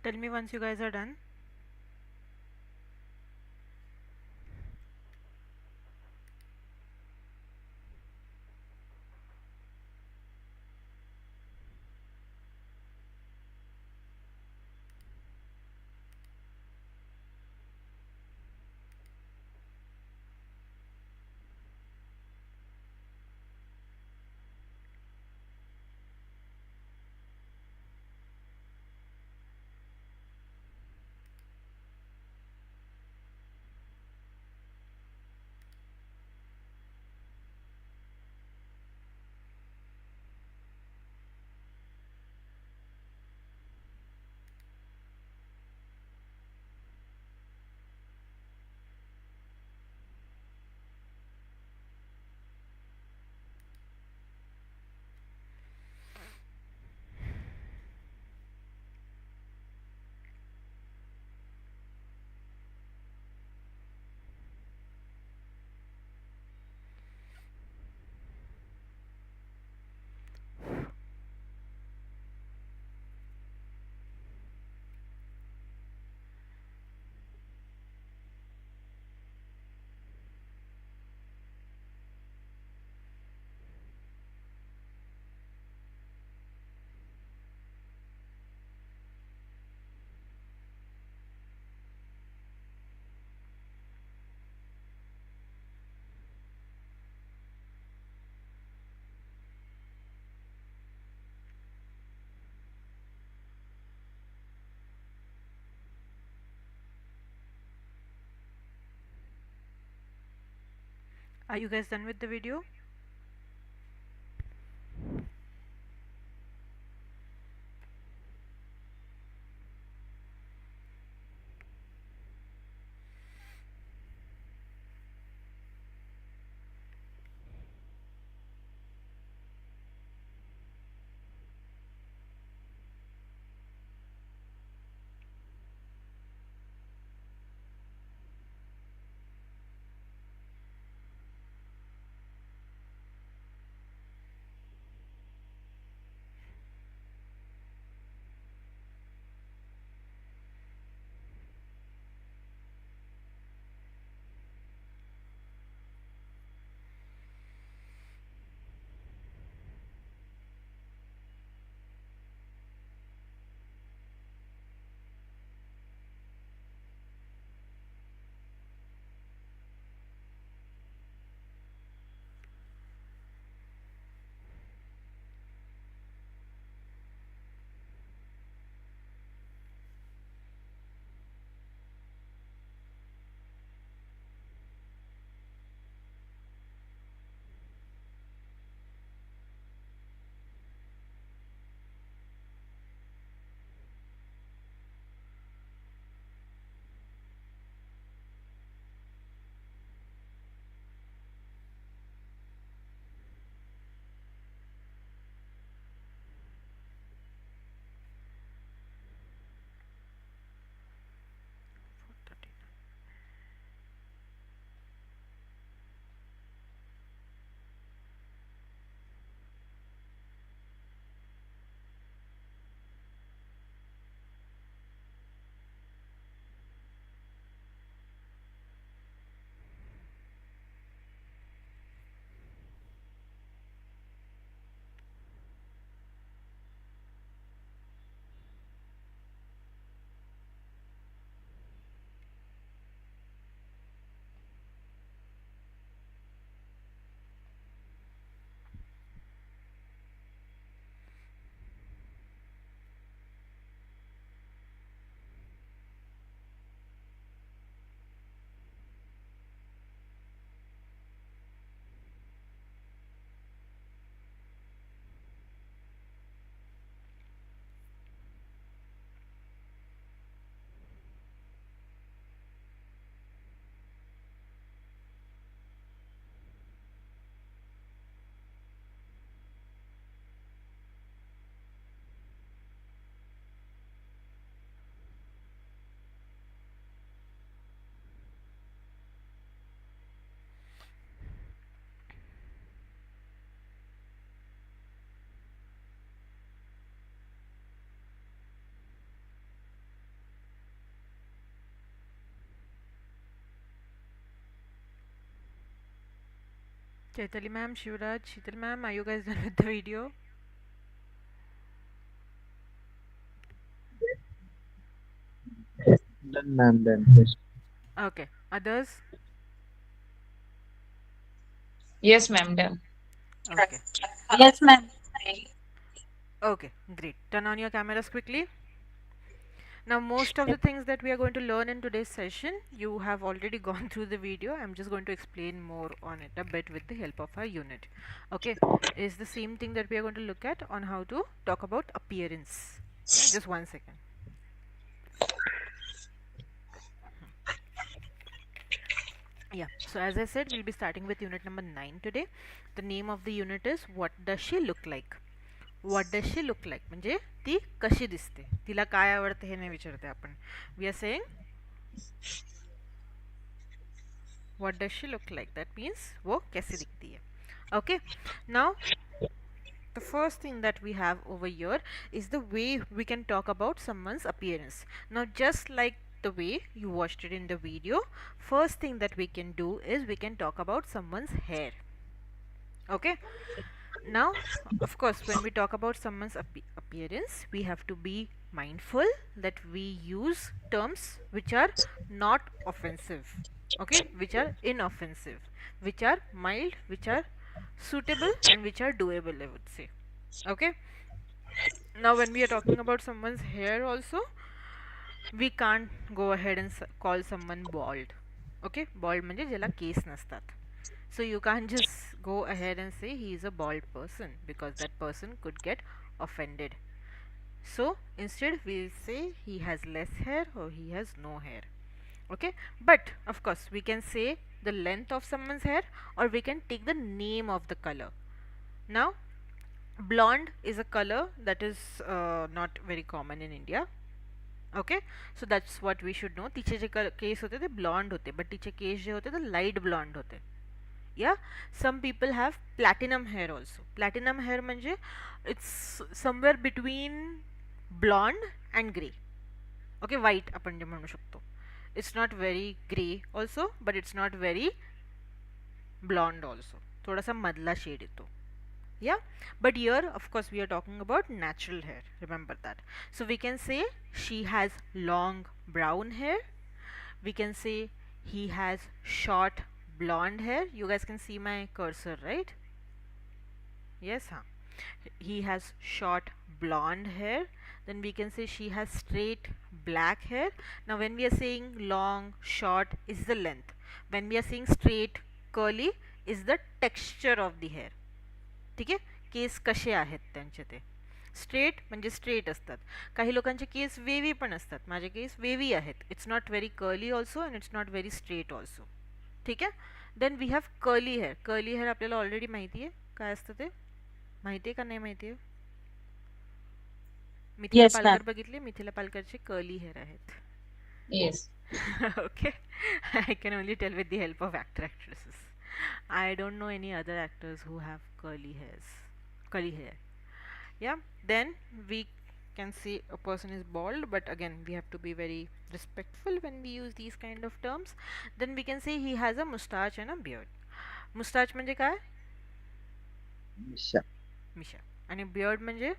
Tell me once you guys are done. Are you guys done with the video? Chaitali ma'am, Shivraj, Sheetal ma'am, are you guys done with the video? Done, ma'am. Done. Yes. Okay. Others? Yes, ma'am, done. Okay. Yes, ma'am. Okay, great. Turn on your cameras quickly. Now, most of the things that we are going to learn in today's session, you have already gone through the video. I'm just going to explain more on it a bit with the help of our unit. Okay, is the same thing that we are going to look at on how to talk about appearance. Yeah, just 1 second. Yeah, so as I said, we'll be starting with unit number 9 today. The name of the unit is What Does She Look Like? What does she look like? म्हणजे ती कशी दिसते? तिला काय आवडते हे नाही विचारते आपण. We are saying what does she look like? That means वो कैसी दिखती है? Okay. Now the first thing that we have over here is the way we can talk about someone's appearance. Now just like the way you watched it in the video, first thing that we can do is we can talk about someone's hair. Okay. Now, of course, when we talk about someone's appearance, we have to be mindful that we use terms which are not offensive, okay, which are inoffensive, which are mild, which are suitable, and which are doable, I would say. Okay. Now, when we are talking about someone's hair, also, we can't go ahead and call someone bald. Okay, bald म्हणजे ज्याला case नसतात. So you can't just go ahead and say he is a bald person because that person could get offended. So instead we'll say he has less hair or he has no hair. Okay, but of course we can say the length of someone's hair or we can take the name of the color. Now blonde is a color that is not very common in India. Okay, so that's what we should know. तिचे जे case होते ते blonde होते, but तिचे case जे होते ते light blonde होते. Yeah, some people have platinum hair also. Platinum hair म्हणजे it's somewhere between blonde and grey. Okay, white आपण जे म्हणू शकतो. It's not very grey also, but it's not very blonde also. थोडासा मधला shade येतो. Yeah, but here of course we are talking about natural hair, remember that. So we can say she has long brown hair, we can say he has short blonde hair. You guys can see my cursor, right? Yes, huh? He has short blonde hair. Then we can say she has straight black hair. Now when we are saying long short is the length, when we are saying straight curly is the texture of the hair. ठीक आहे, case कसे आहेत त्यांचे ते straight म्हणजे straight असतात. काही लोकांचे केस वेवी पण असतात. माझे केस वेवी आहेत. It's not very curly also and it's not very straight also. ठीक आहे. Then we have curly hair. Curly hair आपल्याला ऑलरेडी माहिती आहे काय असतं ते. माहिती आहे का नाही माहिती आहे? Mithila Yes, Palkar ma'am. बघितले. मिथिला पालकरचे कर्ली हेअर आहेत. Yes. Okay. I can only tell with the help of actresses. I don't know any other actors who have curly hair. Yeah, then we can say a person is bald, but again we have to be very respectful when we use these kind of terms. Then we can say he has a mustache and a beard. Mustache म्हणजे काय? Misha. मिशा. आणि beard म्हणजे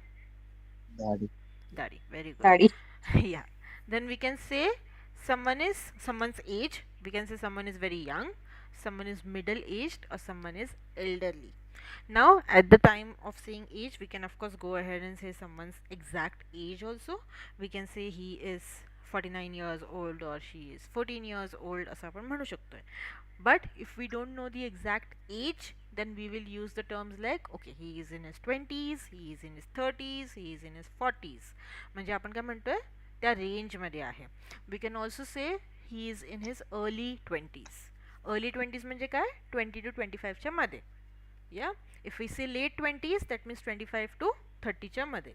Daddy. दाढी. Very good. Daddy. Yeah. Then we can say someone's age. We can say someone is very young, someone is middle aged, or someone is elderly. Now at the time of saying age we can of course go ahead and say someone's exact age also. We can say he is 49 years old or she is 14 years old असं आपण म्हणू शकतोय. But if we don't know the exact age, then we will use the terms like okay, he is in his 20s, he is in his 30s, he is in his 40s. म्हणजे आपण काय म्हणतोय त्या रेंजमध्ये आहे. We can also say he is in his early 20s. Early 20s म्हणजे काय? 20 to 25 च्या मध्ये. Yeah, if we say late 20s, that means 25 to 30 च्या मध्ये.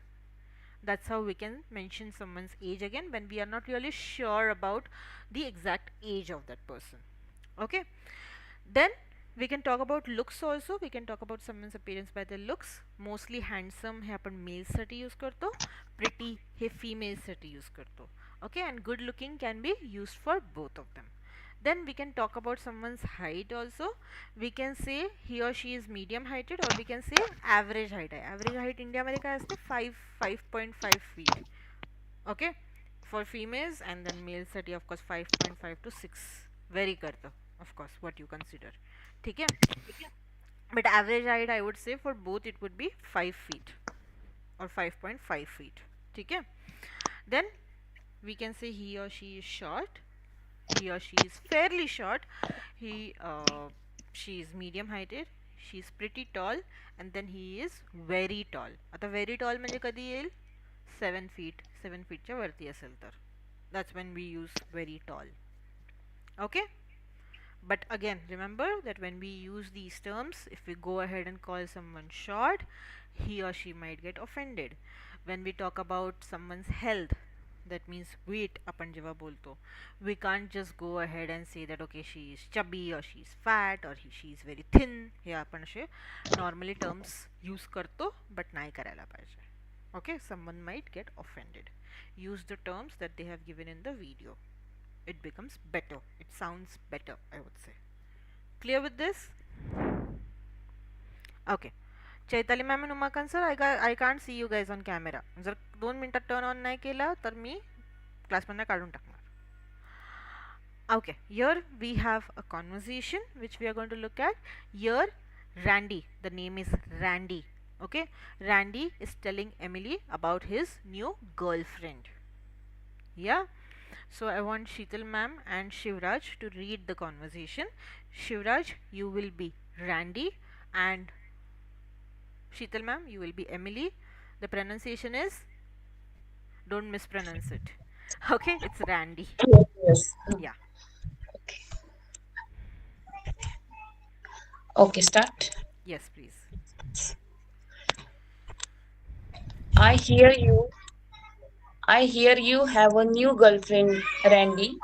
That's how we can mention someone's age again when we are not really sure about the exact age of that person. Okay, then we can talk about looks also. We can talk about someone's appearance by their looks. Mostly handsome हे आपण males साठी use करतो. Pretty हे females साठी use करतो. Okay, and good looking can be used for both of them. Then we can talk about someone's height also. We can say he or she is medium heighted, or we can say average height आहे. Average height इंडियामध्ये काय असते 5.5 feet. Okay, for females, and then males साठी of course 5.5 to 6 vary करतं of course what you consider. ठीक है, but average height I would say for both it would be 5 feet or 5.5 feet. ठीक है, then we can say he or she is short, he or she is fairly short, he she is medium heighted, she is pretty tall, and then he is very tall. आता very tall म्हणजे कधी येईल? 7 feet, 7 feetच्या वरती असेल तर that's when we use very tall. Okay, but again remember that when we use these terms, if we go ahead and call someone short, he or she might get offended. When we talk about someone's health, that means weight, आपण जेव्हा बोलतो, we can't just go ahead and say that okay she is chubby or she is fat or she is very thin. हे आपण असे normally terms use करतो but नाही करायला पाहिजे. Okay, someone might get offended. Use the terms that they have given in the video. It becomes better, it sounds better, I would say. Clear with this? Okay, Chaitali ma'am and Umakant sir, I can't see you guys on camera. जर 2 मिनिटात turn on नाही केला तर मी क्लासमधनं काढून टाकणार. Okay, here we have a conversation which we are going to look at. Here Randy, the name is Randy. Okay, Randy is telling Emily about his new girlfriend. Yeah, so I want Sheetal ma'am and Shivraj to read the conversation. Shivraj, you will be Randy, and Sheetal ma'am, you will be Emily. The pronunciation is, don't mispronounce it. Okay, it's Randy. Yes. Yeah. Okay, start. Yes, please. I hear you. I hear you have a new girlfriend, Randy.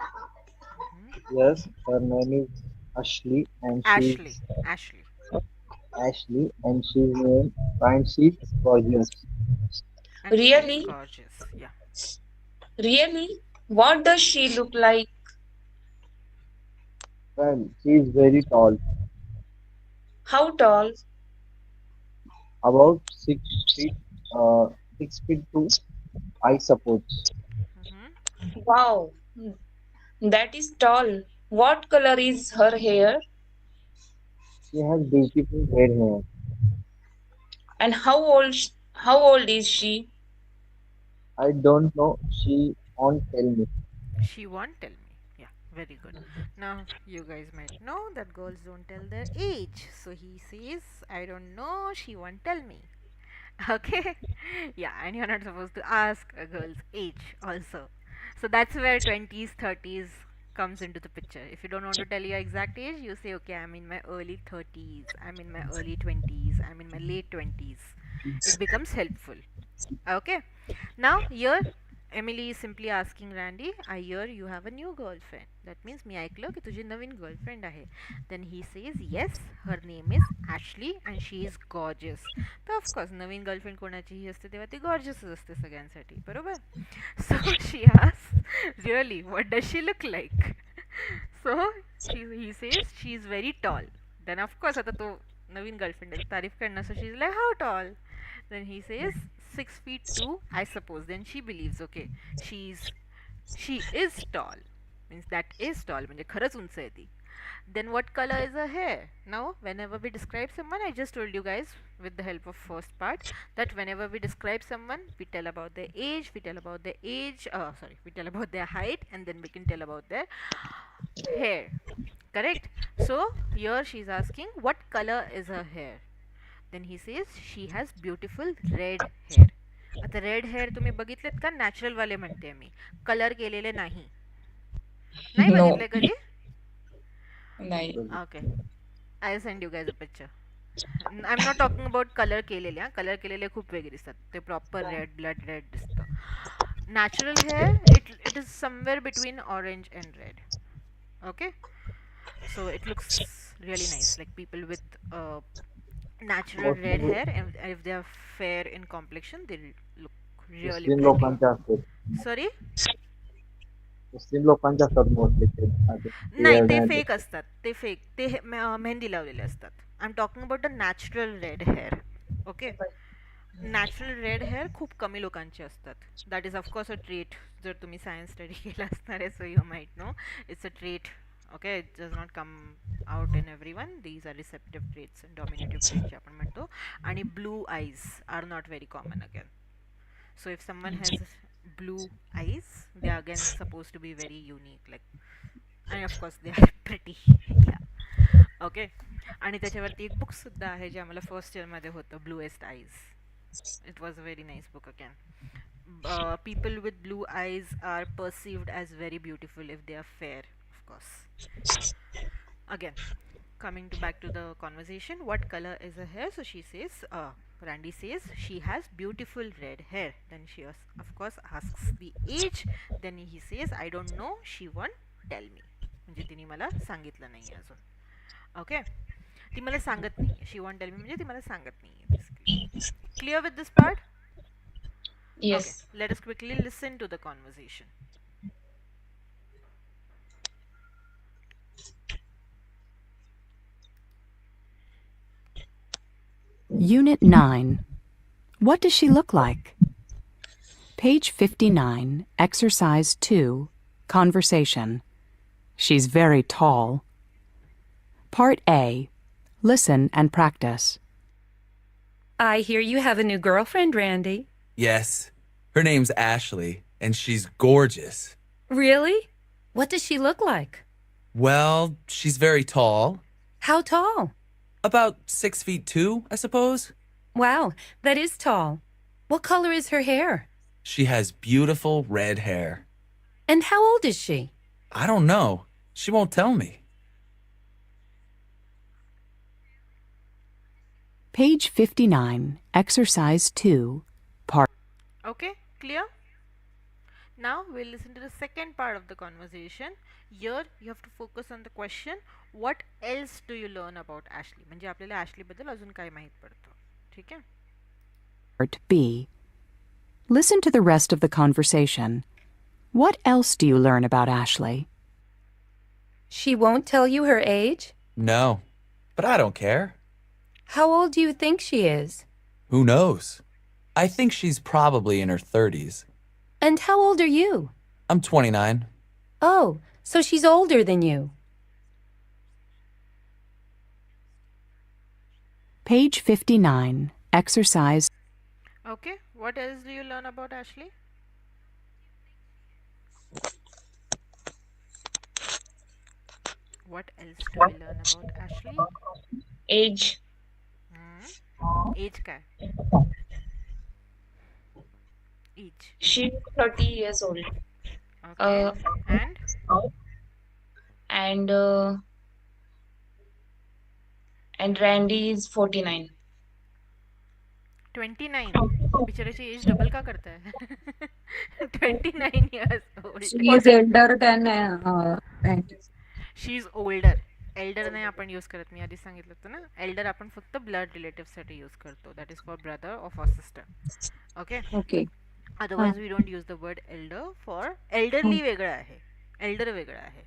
Yes, her name is Ashley, and Ashley. she's Ashley. Ashley, and she's named and she's gorgeous. And she is Really? gorgeous. Yeah. Really? What does she look like? Well, she's very tall, How tall? about 6 feet, 6 feet two, I suppose. Mm-hmm. Wow, that is tall. What color is her hair? She has beautiful red hair. And how old is she? I don't know. She won't tell me. She won't tell me. Yeah, very good. Now, you guys might know that girls don't tell their age. So he says, I don't know, she won't tell me. Okay? Yeah, and you're not supposed to ask a girl's age also. So that's where 20s, 30s comes into the picture. If you don't want to tell your exact age, you say, okay, I'm in my early 30s, I'm in my early 20s, I'm in my late 20s. It becomes helpful. Okay? Now, here Emily is simply asking Randy, I hear you have a new girlfriend. That means मी ऐकलं की तुझी नवीन girlfriend आहे. Then he says, yes, her name is Ashley and she is gorgeous. तर of course नवीन girlfriend कोणाचीही असते तेव्हा ती गॉर्जियसच असते सगळ्यांसाठी, बरोबर? So she asks, really, what does she look like? So he says she is very tall. Then of course आता तो नवीन गर्लफ्रेंड तारीफ करणार, so she's like, how tall? Then he says 6 feet 2, I suppose. Then she believes, okay, she is tall. Means that is tall. म्हणजे खरंच उंच आहे ती. Then what color is her hair? Now, whenever we describe someone, I just told you guys with the help of first part that whenever we describe someone, we tell about their age, we tell about their height, and then we can tell about their hair. Correct? So here she's asking, what color is her hair? Then he says she has beautiful red hair. आता red hair तुम्ही बघितलेत का? Natural वाले म्हणते मी, colour केलेले नाही. नाही No. बघितले कधी? Nahi. Okay, I send you guys a picture. I am not talking about colour केलेले. हा, कलर केलेले खूप वेगळे दिसतात, ते प्रॉपर रेड, ब्लड रेड दिसतं. Natural hair it is somewhere between orange and red. Okay, so it looks really nice, like people with natural red Mostly hair, and if they are fair in complexion, they look really Muslim pretty. लोकांचे असते. Sorry? मुस्लिम लोकांचे असतात mostly ते नाही beard ते and fake असतात, ते fake, ते मेहंदी लावलेले असतात. I am talking about the natural red hair. Okay. Natural red hair खूप कमी लोकांचे असतात. That is of course a trait. जर तुम्ही सायन्स स्टडी केला असणार आहे, so you might know it's a trait. Okay, it does not come out in every one. These are receptive traits, dominative trait जे आपण म्हणतो. आणि blue eyes are not very common again. So if someone has blue eyes, they are again supposed to be very unique, like, and of course they are pretty. Yeah. Okay. आणि त्याच्यावरती एक book सुद्धा आहे जे आम्हाला first इयरमध्ये होतं, bluest eyes. It was a very nice book again. People with blue eyes are perceived as very beautiful if they are fair, of course. Again, coming to back to the conversation, what color is her hair? So she says, Randy says she has beautiful red hair. Then she of course asks the age. Then he says, I don't know, she won't tell me. म्हणजे तिने मला सांगितलं नाही अजून. Okay. ती मला सांगत नाही, शी वॉन्ट टेल मी म्हणजे ती मला सांगत नाही basically. Clear with this part? Okay, Yes. let us quickly listen to the conversation. Unit 9. What does she look like? Page 59, Exercise 2, Conversation. She's very tall. Part A. Listen and practice. I hear you have a new girlfriend, Randy. Yes. Her name's Ashley, and she's gorgeous. Really? What does she look like? Well, she's very tall. How tall? About 6 feet 2, I suppose. Wow, that is tall. What color is her hair? She has beautiful red hair. And how old is she? I don't know. She won't tell me. Page 59, Exercise 2, Part. Okay, clear? Now we'll listen to the second part of the conversation. Here you have to focus on the question, what else do you learn about Ashley? म्हणजे आपल्याला Ashley बद्दल अजून काय माहित पडतं. ठीक आहे? Part B. Listen to the rest of the conversation. What else do you learn about Ashley? She won't tell you her age? No, but I don't care. How old do you think she is? Who knows? I think she's probably in her 30s. And how old are you? I'm 29. Oh, so she's older than you. Page 59, Exercise. Okay, what else do you learn about Ashley? What else do we learn about Ashley? Age. Age काय? Age. She's 30 years old. Okay. Uh, And and uh, and Randy is 49. 29. बिचाराची as double का करताय? 29 years old. She is elder than Randy. She is older. Elder नाही आपण use करत, मी आधी सांगितलं होतं ना. एल्डर आपण फक्त ब्लड रिलेटिव्हसाठी यूज करतो. That is for brother or for sister. Okay. Okay. Otherwise we don't use the word elder for elderly. वेगळं आहे, एल्डर वेगळं आहे.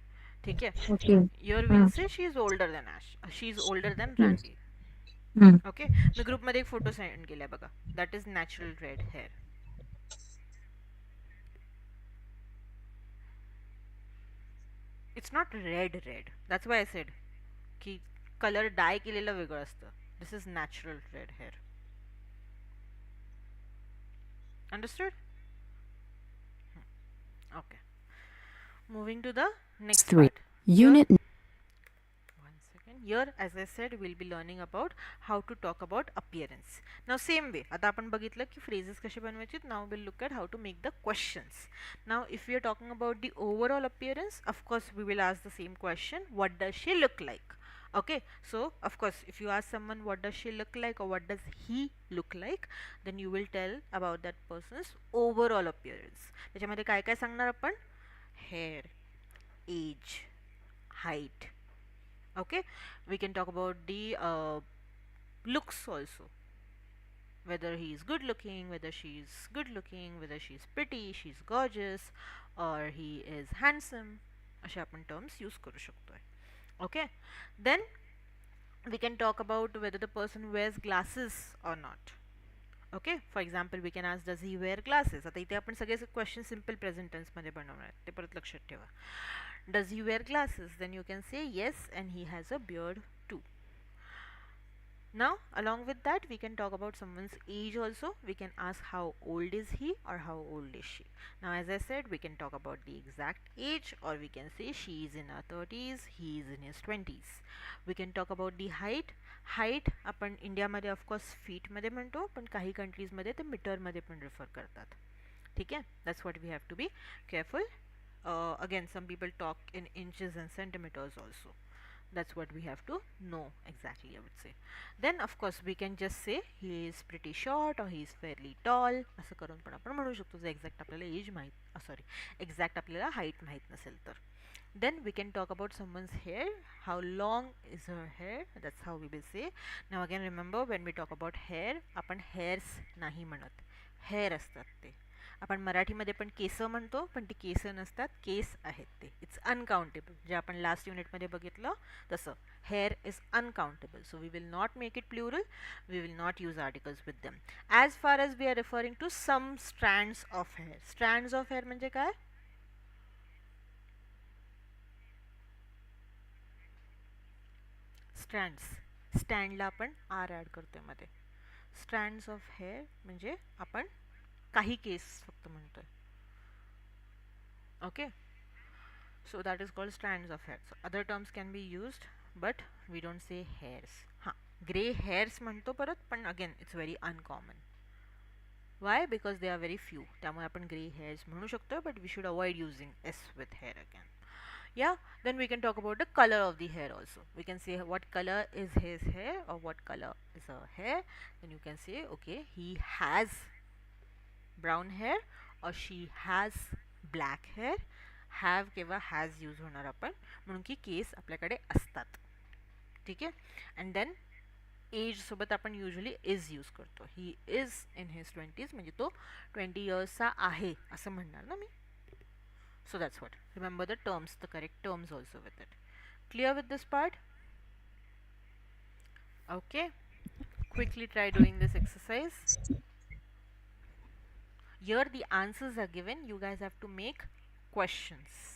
ठीक आहे. Okay. Your will say she is older than Ash, she is older than Randy. Hmm. Okay. मी ग्रुपमध्ये एक photo send केलाय बघा. That is natural red hair. It's not red red. That's why I said की colour di केलेलं वेगळं असतं. This is natural red hair. Understood? Okay. Moving to the next 3. part. Here, Unit one second. Here, as I said, we'll be learning about how to talk about appearance. Now, same way. आता आपण बघितलं की phrases कसे बनवायचे. Now we'll look at how to make the questions. Now, if we are talking about the overall appearance, of course, we will ask the same question. What does she look like? Okay, so of course, if you ask someone what does she look like or what does he look like, then you will tell about that person's overall appearance. त्याच्यामध्ये काय काय सांगणार आपण? Hair, age, height. Okay, we can talk about the looks also. whether he is good looking, whether she's good looking, whether she's pretty, she's gorgeous, or he is handsome. असे आपण terms use करू शकतोय. Okay, then we can talk about whether the person wears glasses or not. Okay, for example we can ask does he wear glasses. आता इथे आपण सगळे question simple present टेन्समध्ये बनवणार आहेत, ते परत लक्षात ठेवा. Does he wear glasses, then you can say yes and he has a beard too. Now, along with that, we can talk about someone's age also. We can ask how old is he or how old is she. Now, as I said, we can talk about the exact age, or we can say she is in her 30s, he is in his 20s. We can talk about the height. Height आपण इंडियामध्ये of course फीटमध्ये म्हणतो, पण काही कंट्रीजमध्ये ते मीटरमध्ये पण refer करतात. ठीक आहे, that's what we have to be careful. Again, some people talk in inches and centimeters also. That's what we have to know exactly, I would say. Then of course we can just say he is pretty short or he is fairly tall. असं करून पण आपण म्हणू शकतो जर exact आपल्याला as माहीत sorry exact आपल्याला हाईट माहीत नसेल तर. Then we can talk about someone's hair. How long is her hair? That's how we will say. Now again remember, when we talk about hair, आपण hairs नाही म्हणत, hair असतात ते. आपण मराठीमध्ये पण केस म्हणतो, पण ती केस नसतात, केस आहेत ते. It's uncountable. जे आपण लास्ट युनिटमध्ये बघितलं तसं hair is uncountable. So we will not make it plural, we will not use articles with them. As far as we are referring to some strands of hair. Strands of hair म्हणजे काय? Strands, स्टँडला आपण are add करतोय मध्ये. Strands of hair म्हणजे आपण काही case फक्त म्हणतोय. Okay, so that is called strands of hair. So other terms can be used, but we don't say hairs. हां, ग्रे hairs म्हणतो परत, पण again it's very uncommon. Why? Because they are very few. त्यामुळे आपण grey hairs म्हणू शकतो, but we should avoid using S with hair again. Yeah, then we can talk about the color of the hair also. We can say what color is his hair or what color is her hair. Then you can say, okay, he has brown hair or she has black hair. Have किंवा has use होणार आपण, म्हणून की case आपल्याकडे असतात. ठीक आहे. And then एजसोबत आपण युजली इज यूज करतो. He is in his 20s म्हणजे तो 20 इयर्सचा आहे असं म्हणणार ना मी. So that's what. Remember the terms, the correct terms also with it. Clear with this part? Okay, quickly try doing this exercise. Here the answers are given, you guys have to make questions.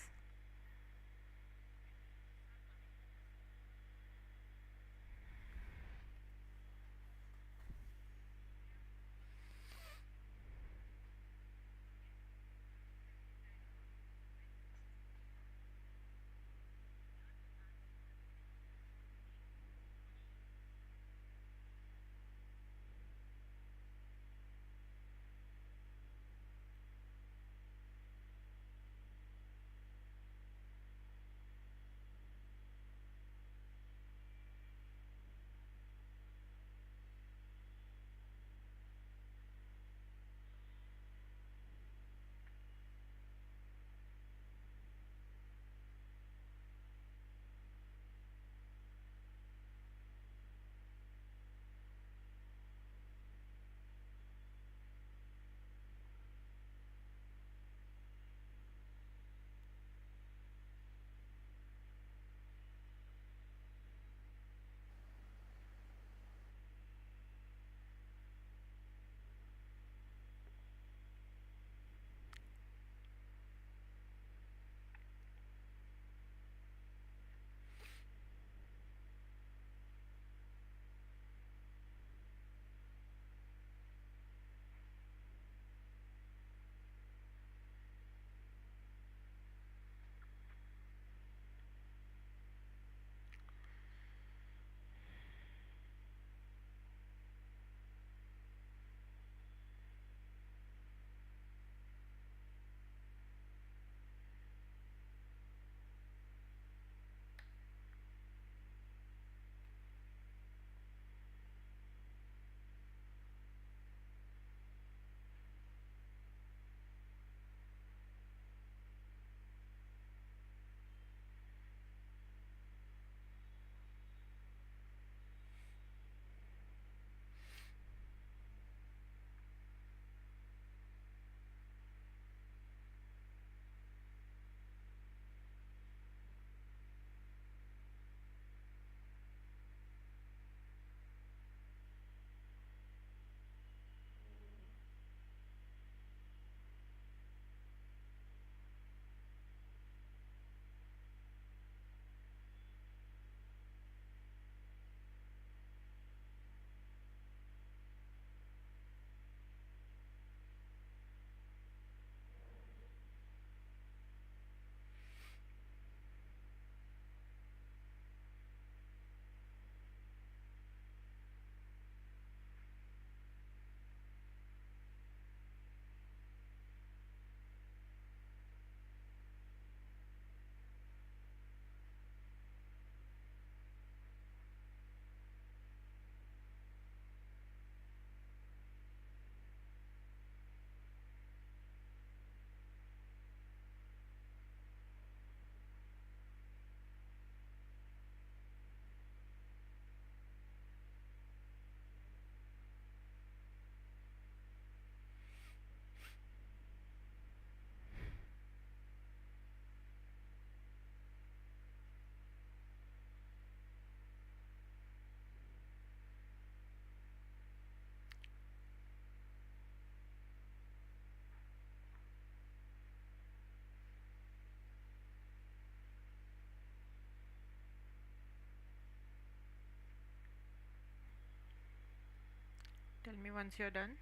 Tell me once you're done.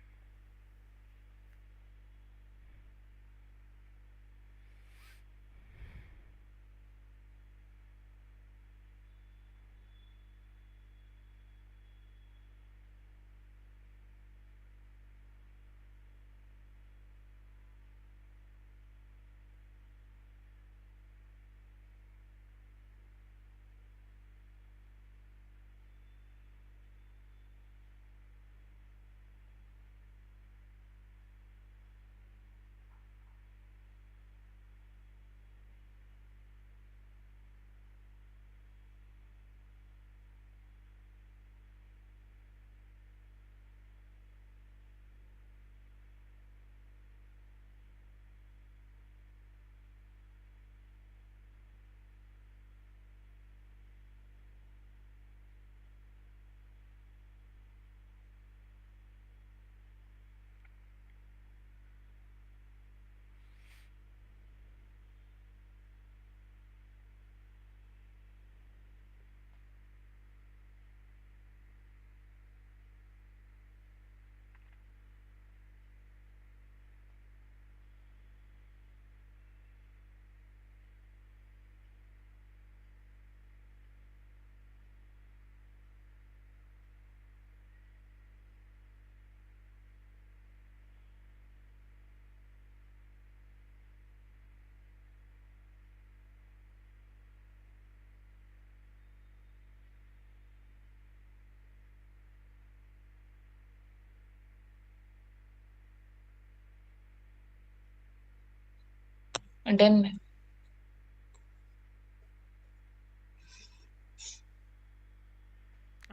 Done.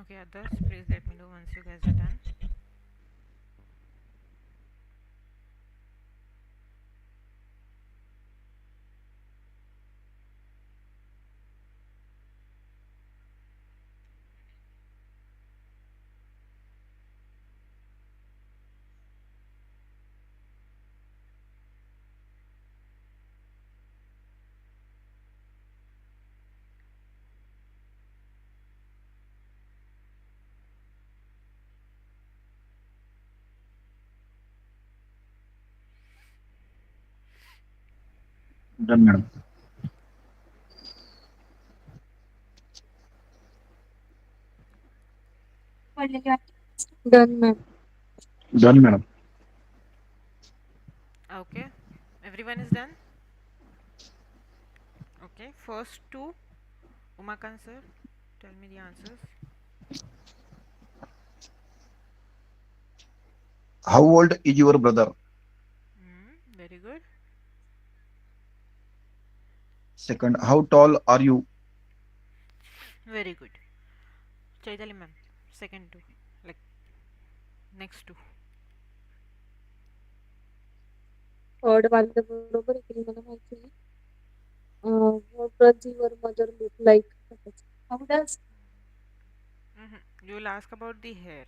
Okay, others, please let me know once you guys are done. Done, madam. Done, ma'am. Done, madam. Okay, everyone is done. Okay, first two, Umakant sir, tell me the answers. How old is your brother? Very good. Second, how tall are you? Very good. Chaitali ma'am, second two, like next two. Third वाले बरोबर आहे की नाही मला माहिती नाही. What does your mother look like? How does? You will ask about the hair.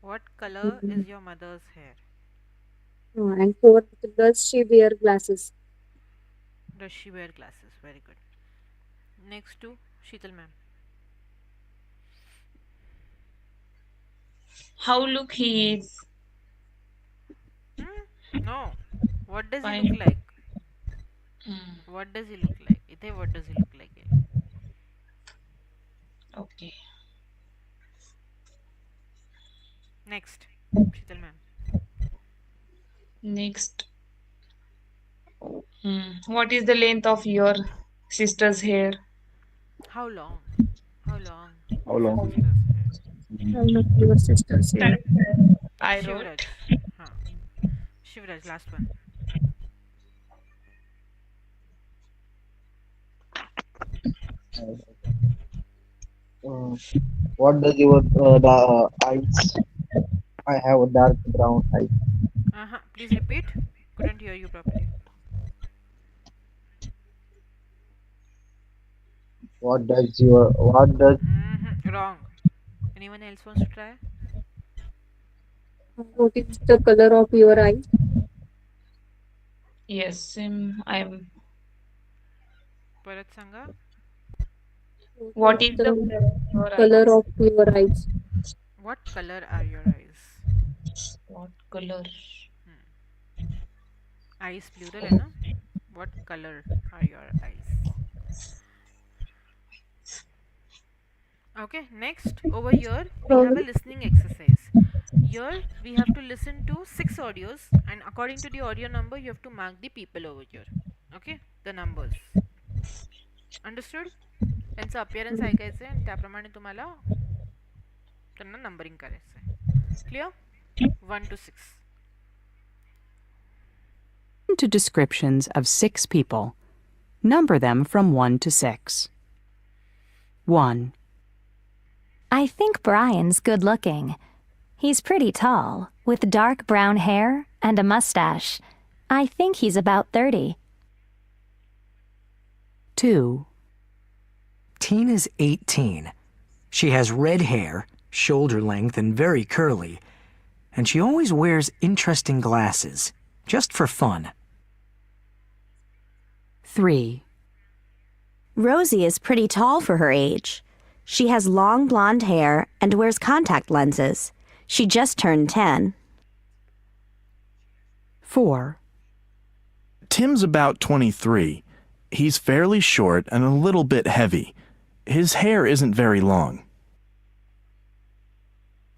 What color is your mother's hair? And fourth, does she wear glasses? Does she wear glasses? Very good. Next two, Sheetal ma'am. How look he is? No. What does he look Fine. like? Mm, What does he look like? Ite what does he look like? okay. Next, Sheetal ma'am. Next. What is the length of your sister's hair? How long? How long How is your long? sister's hair? I know your sisters here. I Shivraj. wrote. Huh. Shivraj, last one. Uh, what does your eyes? I have a dark brown eyes. Please repeat. Couldn't hear you properly. What does Wrong. Anyone else wants to try? What is the color of your eyes? Yes, I'm. Bharat Sangha. What What is is the the your color eyes? of your eyes? What color are your eyes? What color? Eyes plural है ना? What color are your eyes? Okay, next over here we have a listening exercise. Here we have to listen to 6 audios, and according to the audio number you have to mark the people over here. Okay, the numbers. Understood? त्यांचं appearance ऐकायचं आणि त्याप्रमाणे तुम्हाला त्यांना numbering करायचं आहे. Clear? 1 to 6. Listen to descriptions of 6 people. Number them from 1 to 6. 1, I think Brian's good looking. He's pretty tall, with dark brown hair and a mustache. I think he's about 30. 2, Tina's 18. She has red hair, shoulder length, and very curly. And she always wears interesting glasses, just for fun. 3, Rosie is pretty tall for her age. She has long blonde hair and wears contact lenses. She just turned 10. 4, Tim's about 23. He's fairly short and a little bit heavy. His hair isn't very long.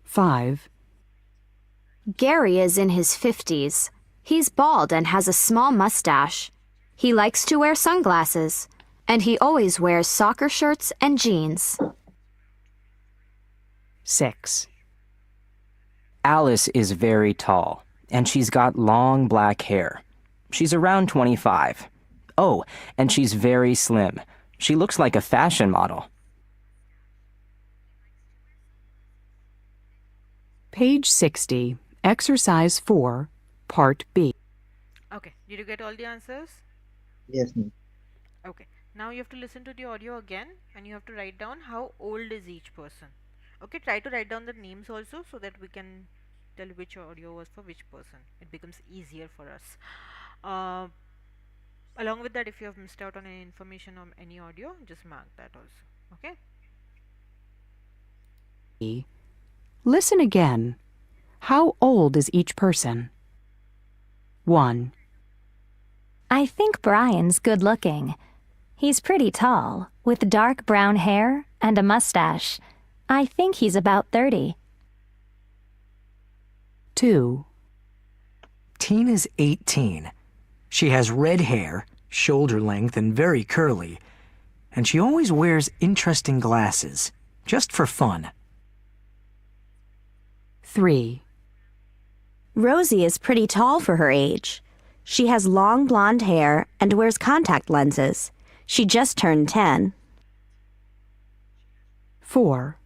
5, Gary is in his 50s. He's bald and has a small mustache. He likes to wear sunglasses, and he always wears soccer shirts and jeans. 6, Alice is very tall, and she's got long black hair. She's around 25. Oh, and she's very slim. She looks like a fashion model. Page 60, Exercise 4, Part B. Okay, did you get all the answers? Yes, ma'am. Okay, now you have to listen to the audio again and you have to write down how old is each person. Okay, try to write down the names also so that we can tell which audio was for which person. It becomes easier for us. Along with that, if you have missed out on any information on any audio, just mark that also. Okay? Listen again. How old is each person? 1, I think Brian's good looking. He's pretty tall, with dark brown hair and a mustache. I think he's about 30. 2, Tina's 18. She has red hair, shoulder length, and very curly. And she always wears interesting glasses, just for fun. 3, Rosie is pretty tall for her age. She has long blonde hair and wears contact lenses. She just turned 10. 4,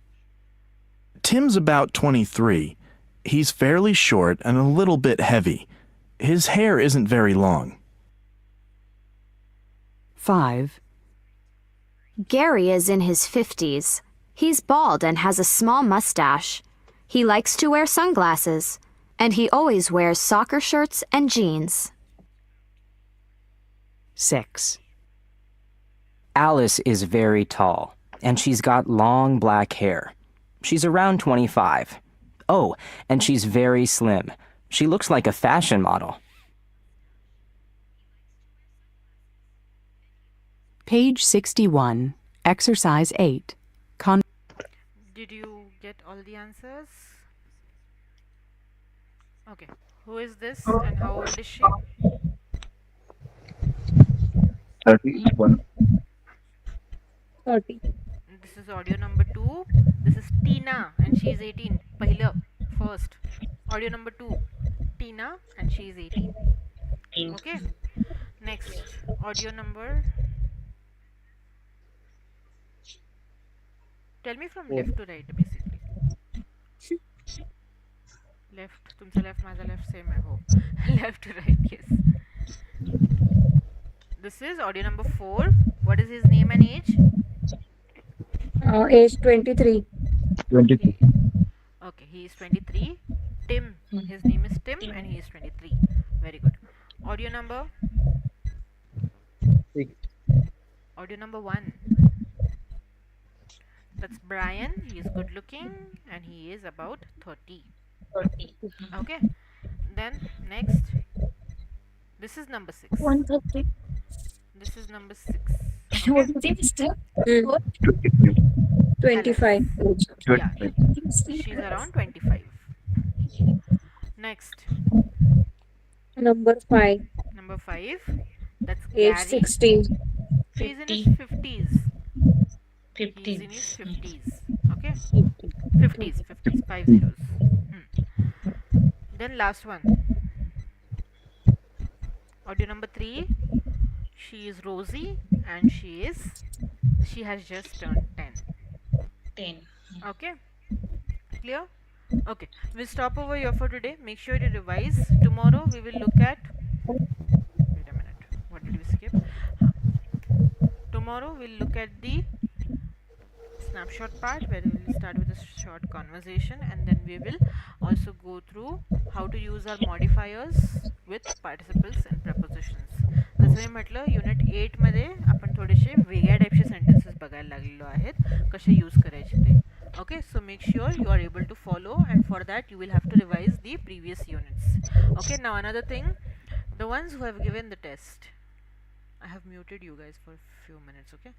Tim's about 23. He's fairly short and a little bit heavy. His hair isn't very long. 5, Gary is in his 50s. He's bald and has a small mustache. He likes to wear sunglasses, and he always wears soccer shirts and jeans. 6, Alice is very tall, and she's got long black hair. She's around 25. Oh, and she's very slim. She looks like a fashion model. Page 61, Exercise 8. Did you get all the answers? Okay. Who is this and how old is she? 31. 30. This is audio number 2. This is Tina and she is 18. Pahila, first. Audio number 2. Tina and she is 18. Okay. Next. Audio number. Tell me from left to right basically. Left. तुमचा left, माझा left same है हो. Left to right, yes. This is audio number 4. What is his name and age? Age 23. 22. Okay, he is 23. Tim. His name is Tim and he is 23. Very good. Audio number? 6. Audio number 1. That's Brian. He is good looking and he is about 30. 30. Okay, then next, this is number 6. 130. This is number 6. Okay, What is it, mister? Mm. What? 25 Alice. age. Yeah, she's around 25. Next, Number 5, number 5, that's age Gary. 60. He's in his 50. 50s. He's 50. in his 50s. Okay, 50s, 50s, 5 zeros. Then last one, audio number 3. She is Rosie and she has just turned 10. 10. Okay, clear? Okay, we'll stop over here for today. Make sure you revise. Tomorrow we will look at, wait a minute, what did we skip? Tomorrow we'll look at the snapshot part where we will start with a short conversation, and then we will also go through how to use our modifiers with participles and prepositions. जसं मी म्हटलं unit 8 मध्ये आपण थोडेसे वेगळ्या टाईपचे sentences बघायला लागलेलो आहेत, कसे यूज करायचे ते. Okay, so make sure you are able to follow, and for that you will have to revise the previous units. Okay, now another thing, the ones who have given the test, I have muted you guys for a few minutes. Okay,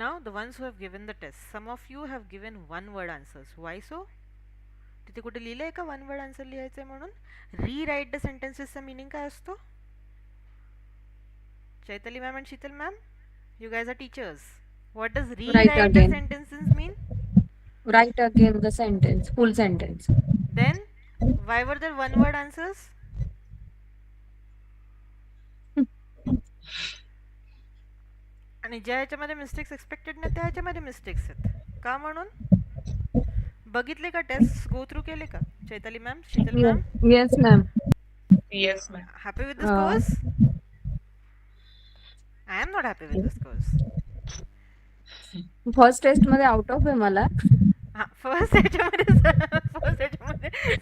now the ones who have given the test, some of you have given one word answers. Why so? तिथे कुठे लिहिलंय का one word answer लिहायचंय म्हणून? रीराईट the सेंटेन्सेसचा meaning काय असतो? Chaitali ma'am and Sheetal ma'am, you guys are teachers. What does Write rewrite the again. sentences mean? Write again the sentence, full sentence. Then why were there one word answers? आणि ज्या ह्याच्यामध्ये mistakes expected नाही त्या ह्याच्यामध्ये mistakes आहेत का म्हणून? बघितले का टेस्ट गो थ्रू केले का Chaitali ma'am, Sheetal ma'am? Yes, ma'am. Yes, ma'am. Happy with the scores? I am not happy with the scores. First test मध्ये आउट ऑफ आहे मला. हा, फर्स्ट ह्याच्यामध्ये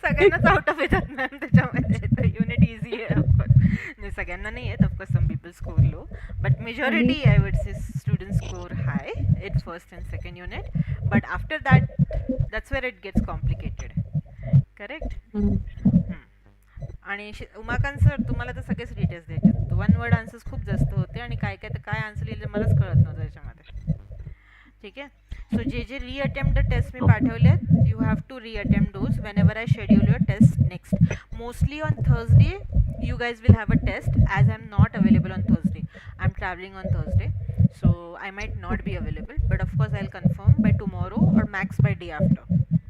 सगळ्यांनाच आउट ऑफ येतात मॅम त्याच्यामध्ये. युनिट इझी आहे ऑफकोर्स, नाही सगळ्यांना नाही आहेत of course, some people score low, but majority I would say student score high in first and second unit, but after that's where it gets complicated. Correct? आणि Umakant sir, तुम्हाला तर सगळेच डिटेल्स द्यायचे. वन वर्ड आन्सर्स खूप जास्त होते आणि काय काय तर काय आन्सर लिहिले मलाच कळत नव्हतं याच्यामध्ये. ठीक आहे, सो जे रीअटेम्प्ट टेस्ट मी पाठवलेत, you have to reattempt those whenever I schedule your test next. Mostly on Thursday you guys will have a test, as I'm not available on Thursday. I'm traveling on Thursday, so I might not be available, but of course I'll confirm by tomorrow or max by day after.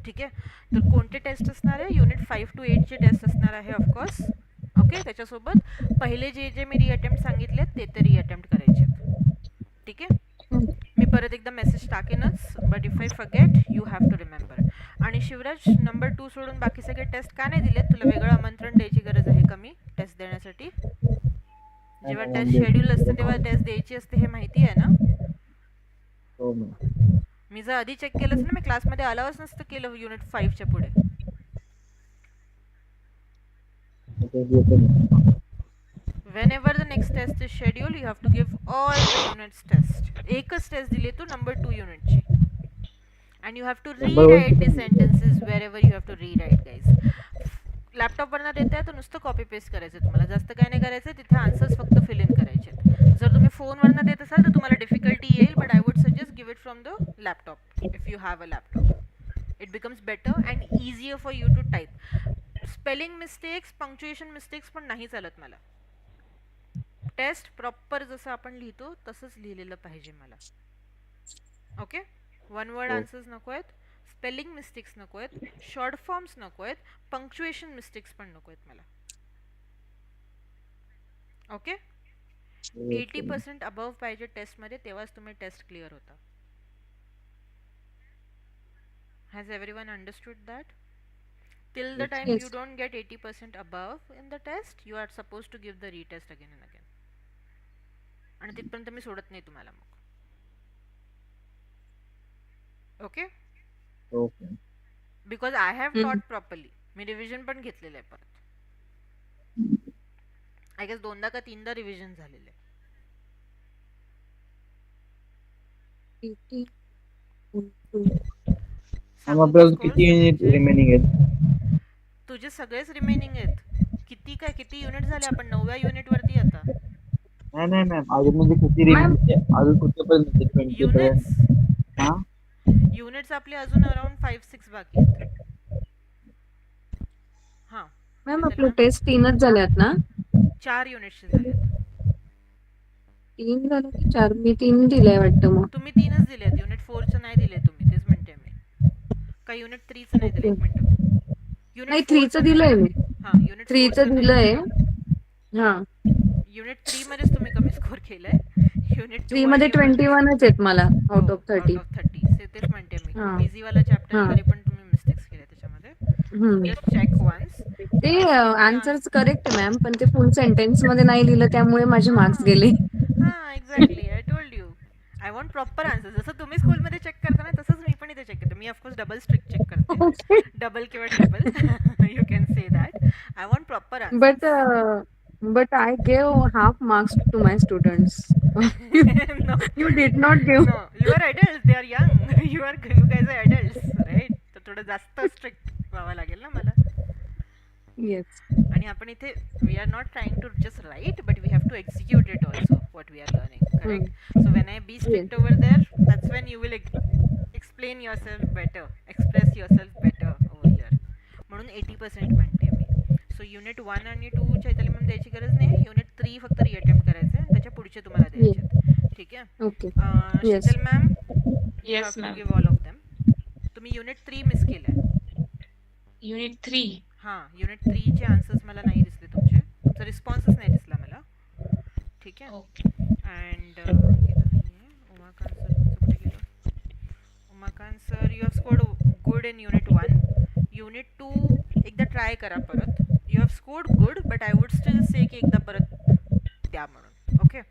ठीक आहे, तर कोणते test असणार आहे? Unit 5 to 8 चे test असणार आहे of course. Okay, त्याच्यासोबत पहिले जे जे मी रीअटेम्प्ट सांगितले ते रीअटेम्प्ट करायचे. ठीक आहे, मी परत एकदा मेसेज टाकेनच, but if I forget you have to remember. आणि शिवराज, नंबर 2 सोडून बाकी सगळे टेस्ट का नाही दिलेत? तुला वेगळं आमंत्रण द्यायची गरज आहे का मी टेस्ट देण्यासाठी? जेव्हा टेस्ट शेड्यूल असतं तेव्हा टेस्ट द्यायची असते, हे माहिती आहे ना? हो मॅम. मी जर आधी चेक केलंच ना, मी क्लासमध्ये अलावच नसतं केलं युनिट 5 च्या पुढे. Whenever the next test is scheduled, you have to give all the units test. एकच टेस्ट दिली तू नंबर 2 युनिटची, and you have to rewrite the sentences wherever you have to rewrite, guys. लॅपटॉपवरनं देताय तर नुसतं कॉपी पेस्ट करायचं तुम्हाला, जास्त काय नाही करायचं. तिथे आन्सर्स फक्त फिल इन करायचे. जर तुम्ही फोनवरनं देत असाल तर तुम्हाला डिफिकल्टी येईल, but I would suggest give it from the laptop if you have a laptop. It becomes better and easier for you to type. Spelling mistakes, punctuation mistakes पण नाही चालत मला. टेस्ट प्रॉपर जसं आपण लिहितो तसंच लिहिलेलं पाहिजे मला. ओके, वन वर्ड आन्सर्स नको आहेत, स्पेलिंग मिस्टेक्स नको आहेत, शॉर्ट फॉर्म्स नको आहेत, पंक्च्युएशन मिस्टेक्स पण नको आहेत मला. ओके, 80% अबव पाहिजे टेस्टमध्ये, तेव्हाच तुम्ही टेस्ट क्लिअर होता. Has everyone understood that? Till the time you don't get 80% above in the test, you are supposed to give the retest again and again. आणि तिथपर्यंत मी सोडत नाही तुम्हाला मग. Okay, okay. Because I have taught properly. मी revision पण घेतलेलं आहे परत. आय गेस 2दा का 3दा रिव्हिजन झालेलं आहे. मॅम सांगू का आपल्याला स्कोर किती युनिट सगळ्यांचे? रिमेनिंग आहेत? तुझे सगळेच रिमेनिंग आहेत. किती काय किती युनिट झाले? आपण 9व्या युनिट वरती आता. नाही नाही मॅम, अजून म्हणजे किती मॅम रिमेनिंग, अजून कुठेपर्यंत 20 युनिट्स पर्यंत? हा. युनिट्स आपले अजून अराउंड 5-6 बाकी आहेत. हां. मॅम चैताली आपले मॅम, टेस्ट 3च झाल्यात ना? 4 युनिट्सचे झालेत. 3 झाले की 4? मी 3 दिलंय वाटतं मग. तुम्ही 3च दिलेत. युनिट 4चं नाही दिले तुम्ही, तेच म्हणते मी. का युनिट 3चं नाही दिलं? ओके. एक मिनिट. युनिट नाही 3चं 4चं नाही दिलंय दिलं. मी. हां, युनिट 3चं 4चं नाही दिलंय. दिलं. हां. युनिट 3 मध्येच तुम्ही कमी स्कोर केलाय. युनिट 2 3 मध्ये आणि 1 21च आहेत मला हो, आउट ऑफ आउट 30. ऑफ 30. तेच म्हणते मी. खूप हां. इझीवाला चॅप्टर आहे, हां. तरी पण तुम्ही मिस्टेक्स केल्या त्याच्यामध्ये. So hmm. Just check once. ते इफ युअर आन्सर्स करेक्ट आहे मॅम, पण ते फुल सेंटेन्समध्ये नाही लिहिलं त्यामुळे माझे मार्क्स हां, गेले. हां, exactly. I told you. I want proper answer. जसं तुम्ही स्कूलमध्ये चेक करता ना, तसंच मी पण इथे चेक करते. मी ऑफकोर्स डबल स्ट्रिक्ट चेक करते. ओके. डबल किंवा triple. You can say that. I want proper but answers. But I gave half marks to my students. You No, you did not give. no. You are adults. They are young. You guys are adults, right? तर थोडं जास्त strict व्हावं लागेल ना मला. Yes. आणि आपण इथे we are not trying to just write, but we have to execute it also what we are learning, hmm. Correct? So when I be Yes. Strict over there, that's when you will explain yourself better, express yourself better over here. म्हणून 80% म्हणते मी. सो unit 1 आणि 2 Chaitali ma'am द्यायची गरज नाही. Unit 3 फक्त reattempt करायचं आणि त्याच्या पुढचे तुम्हाला Yes. द्यायचे आहेत. ठीक Okay. आहे? Yes. Sheetal ma'am, you have yes too ma'am. Give all of them. तुम्ही युनिट 3 मिस केलंय. युनिट 3. हां, युनिट 3चे आन्सर्स मला नाही दिसले तुमचे. तुमचा रिस्पॉन्सच नाही दिसला मला. ठीक आहे? ओके. अँड इथं नाही आहे. उमाकांत सर तुमचं कुठे गेलं? Umakant sir, you have scored good in unit 1. Unit 2 एकदा ट्राय करा परत. You have scored good, but I would steel से की एकदा परत द्या म्हणून. ओके?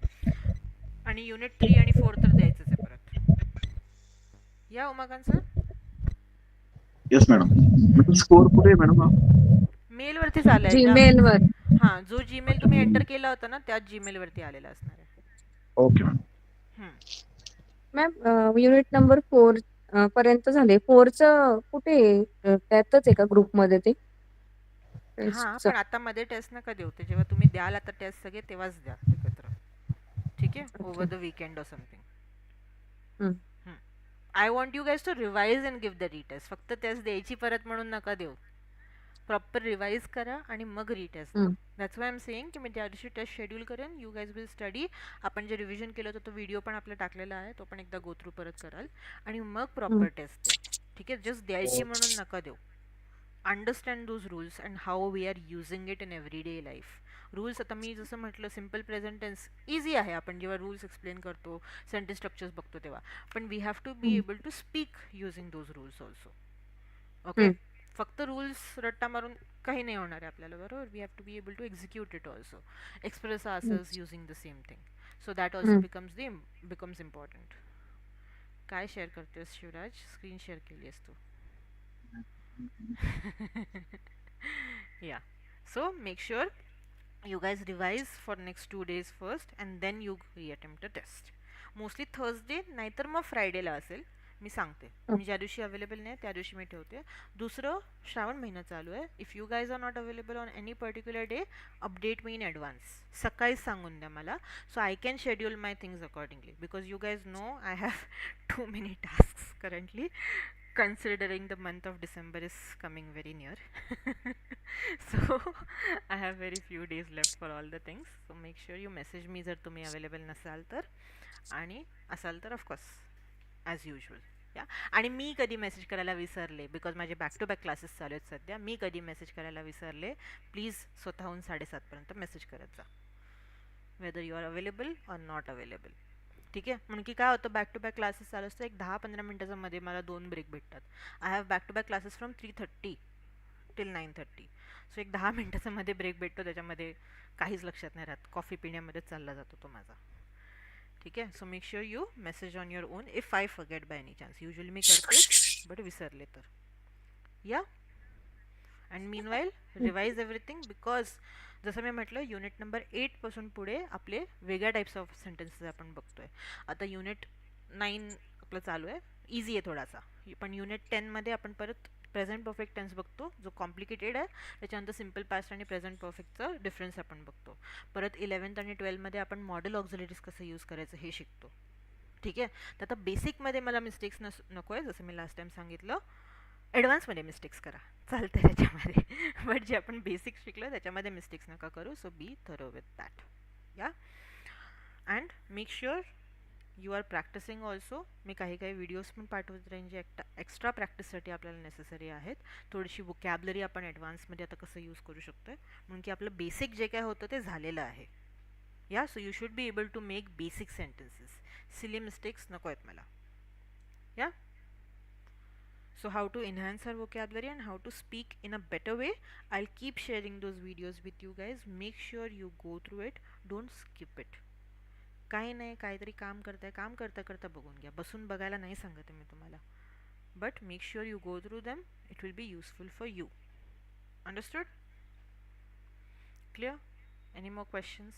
आणि युनिट 3 आणि 4 तर द्यायचंच आहे परत. या Umakant sir. Yes madam. Score कुठे आहे मॅडम? मेलवरतीच आलाय एकदा. Gmailवर. हां, जो जीमेल तुम्ही एंटर केला होता ना, त्याच जीमेलवरती आलेला असणार आहे. Okay ma'am. Hmm. Ma'am unit number 4 पर्यंत झाले. 4चं कुठे आहे? त्यातच आहे का ग्रुपमध्ये ते हां, टेस्टचं? पण आता मध्ये टेस्ट नका देऊ. ते जेव्हा तुम्ही द्याल आता टेस्ट सगळे तेव्हाच द्या एकत्र. ठीक आहे? Okay. Over the weekend or something. Hmm. I want you guys to revise and give the retest. फक्त टेस्ट द्यायची परत म्हणून नका देऊ. प्रॉपर रिवाइज करा आणि मग रीटेस्ट द्या. हं. दॅट्स वाय एम सेइंग की मी त्या दिवशी टेस्ट शेड्यूल करेन. You guys will study. आपण जे रिव्हिजन केलं होतं तो व्हिडिओ पण आपला टाकलेला आहे. तो पण एकदा गो थ्रू परत कराल आणि मग हं. प्रॉपर टेस्ट द्या. ठीक आहे? जस्ट द्यायची म्हणून नका देऊ. Understand those rules and how we are using it in everyday life. Rules आता मी जसं म्हटलं सिम्पल प्रेझेंट टेन्स इझी आहे. आपण जेव्हा रूल्स एक्सप्लेन करतो, सेंटेन्स स्ट्रक्चर्स बघतो तेव्हा. पण we have to be hmm. Able to speak using those rules also. Okay? Hmm. फक्त रूल्स रट्टा मारून काही नाही होणार आहे आपल्याला, बरोबर? We have to be able to execute it also. Express ourselves using the same thing. So that also hmm. Becomes important. काय share करतेस शिवराज? स्क्रीन शेअर केली आहेस तू. Yeah. So make sure you guys revise for next 2 days first and then you reattempt the test. Mostly Thursday नाहीतर मग फ्रायडेला असेल. मी सांगते, मी ज्या दिवशी अवेलेबल नाही त्या दिवशी मी ठेवते. दुसरं, श्रावण महिना चालू आहे. If you guys are not available on any particular day, update me in advance. सकाळीच सांगून द्या मला, so I can schedule my things accordingly. Because you guys know I have too many tasks currently, considering the month of December is coming very near. So I have very few days left for all the things. So make sure you message me जर तुम्ही available नसाल तर, आणि असाल तर of course as usual. या, आणि मी कधी मेसेज करायला विसरले, बिकॉज माझे बॅक टू बॅक क्लासेस चालू आहेत सध्या. मी कधी मेसेज करायला विसरले, प्लीज स्वतःहून 7:30पर्यंत मेसेज करत जा, whether you are available or not available. ठीक आहे? म्हणून की काय होतं, बॅक टू बॅक क्लासेस चालू असतं, एक 10-15 मिनटाच्या मध्ये मला 2 ब्रेक भेटतात. I have back to back classes from 3:30 till 9:30. So एक 10 मिनटाचा मध्ये ब्रेक भेटतो, त्याच्यामध्ये काहीच लक्षात नाही राहत, कॉफी पिण्यामध्येच चालला जातो तो माझा. ठीक आहे? So make sure you message on your own if I forget by any chance. Usually मी करते, बट विसरले तर. Yeah, and meanwhile revise everything, because जसं मी म्हटलं युनिट नंबर 8 पासून पुढे आपले वेगळ्या टाईप्स ऑफ सेंटेन्सेस आपण बघतोय. आता युनिट 9 आपलं चालू आहे. इझी आहे थोडासा. पण युनिट 10मध्ये आपण परत प्रेझेंट परफेक्ट टेन्स बघतो, जो कॉम्प्लिकेटेड आहे. त्याच्यानंतर सिम्पल पास्ट आणि प्रेझेंट परफेक्टचं डिफरन्स आपण बघतो. परत 11th आणि 12मध्ये आपण मॉडेल ऑक्झिलरीज कसं यूज करायचं हे शिकतो. ठीक आहे. तर आता बेसिकमध्ये मला मिस्टेक्स नको आहे, जसं मी लास्ट टाइम सांगितलं. ॲडव्हान्समध्ये मिस्टेक्स करा, चालतं त्याच्यामध्ये. बट जे आपण बेसिक शिकलो त्याच्यामध्ये मिस्टेक्स नका करू. So be thorough with that. Yeah and make sure you are practising also. मी काही व्हिडिओज पण पाठवत राहीन जे एक्स्ट्रा प्रॅक्टिससाठी आपल्याला नेसेसरी आहेत. थोडीशी वोकॅबलरी आपण ॲडव्हान्समध्ये आता कसं यूज करू शकतो आहे, म्हणून की आपलं बेसिक जे काय होतं ते झालेलं आहे. Yeah so you should be able to make basic sentences. Silly mistakes नको आहेत मला. या so how to enhance our vocabulary and how to speak in a better way, I'll keep sharing those videos with you guys. Make sure you go through it, don't skip it. काही नाही, काहीतरी काम करताय, काम करता करता बघून घ्या. बसून बघायला नाही सांगते मी तुम्हाला. But make sure you go through them. It will be useful for you. Understood? Clear? Any more questions?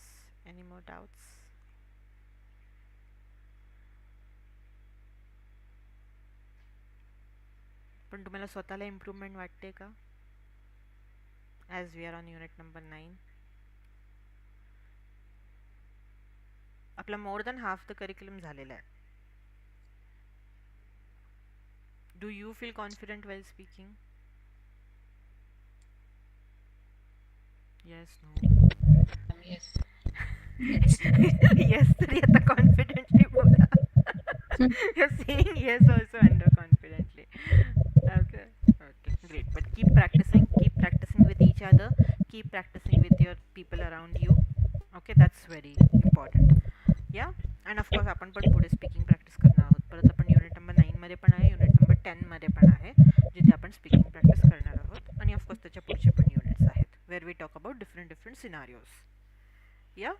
Any more doubts? पण तुम्हाला स्वतःला इम्प्रूव्हमेंट वाटते का? As we are on unit number 9. आपला more than half the curriculum झालेला आहे. Do you feel confident while speaking? Yes, no? Yes. Yes तरी आता कॉन्फिडेंटली बोला. You're saying yes also under confidently. Okay. Okay, great. But keep practicing with each other, keep practicing with your people around you. Okay, that's very important. Yeah. And of course आपण पण पुढे speaking practice करणार आहोत. परत आपण unit number 9 मध्ये पण आहे, युनिट नंबर 10 मध्ये पण आहे, जिथे आपण स्पीकिंग प्रॅक्टिस करणार आहोत. आणि ऑफकोर्स त्याच्या पुढचे पण युनिट्स आहेत, where we talk about different scenarios. Yeah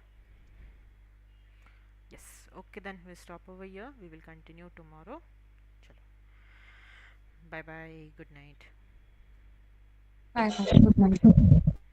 yes, okay, then we'll stop over here. We will continue tomorrow. Chalo. Bye bye, good night. Bye. Good night.